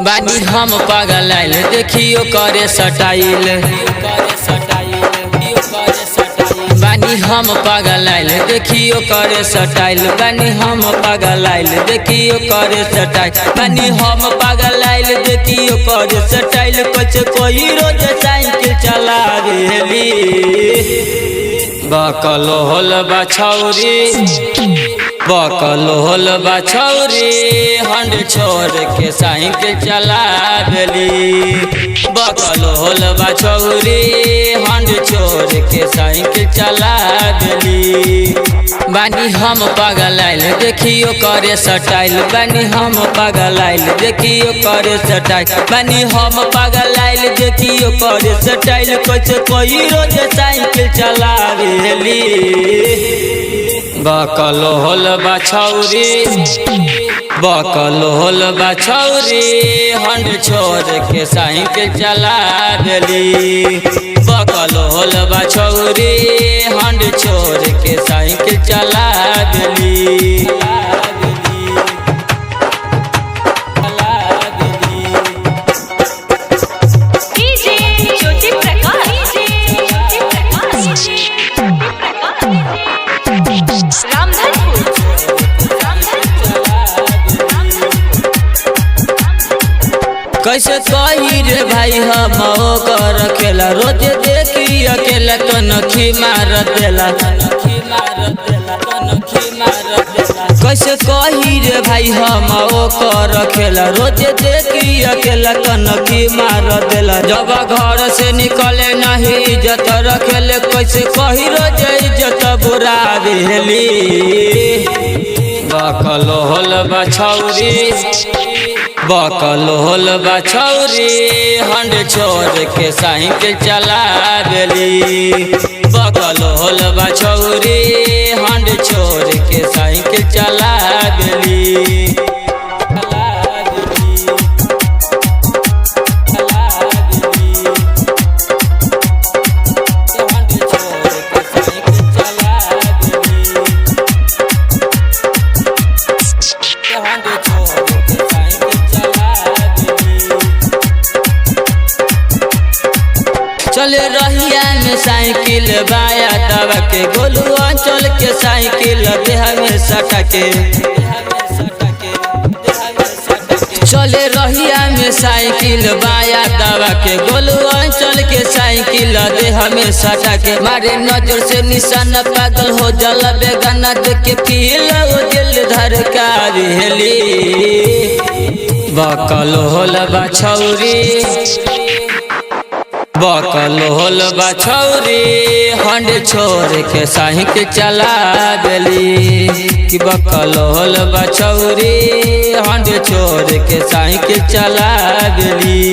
बानी हम पागल आइल देखियो करे सटाइल। बानी हम पागल आइल देखियो करे सटाइल। बानी हम पागल आइल देखियो करे सटाइल। बानी हम पागल आइल देखियो करे सटाइल। कुछ कोई रोज साइकिल चलावेली बकलोल बछौरी बकलोल बछौरी हंड छोड़ के साइकिल चलावेली। बकलोल बछौरी हंड छोड़ के साइकिल चलावेली। बानी हम पागल आइल देखियो करे सटाइल। बानी हम पागल आइल देखियो करे सटाइल। बानी हम पागल आइल देखियो करे सटाइल। कुछ कोई रोज साइकिल चलावेली बकलोल बछौरी बकलोल बछौरी हंड छोड़ के साइकिल चलावेली। बकलोल बछौरी हंड छोड़ के साइकिल चलावेली। कैसे कही रे भाई हम ओकर अकेला रोज देखी अकेला कनखी मार देला। कैसे कही रे भाई हम ओकर अकेला रोज देखी अकेला कनखी मार देला। जब घर से निकले नहीं इज्जत रखेले कैसे कही रोज इज्जत बुरा देली। बकलोल बछौरी बकलोल बछौरी हंड छोड़ के साइकिल चलावेली। बकलोल बछौरी हंड छोड़ के साइकिल चलावेली। चले रहिया में साइकिल बाया दबा के गोलू अंचल के साइकिल देह में सटा के। चले रहिया में साइकिल बाया दबा के गोलू अंचल के साइकिल देह में सटा के। मारे नजर से निशान पागल हो जल बेगाना देख के फील दिल धड़कावेली। बकलोल बछौरी बकलोल बछौरी हंड छोड़ के साइकिल चलावेली। बकलोल बछौरी हंड छोड़ के साइकिल चलावेली।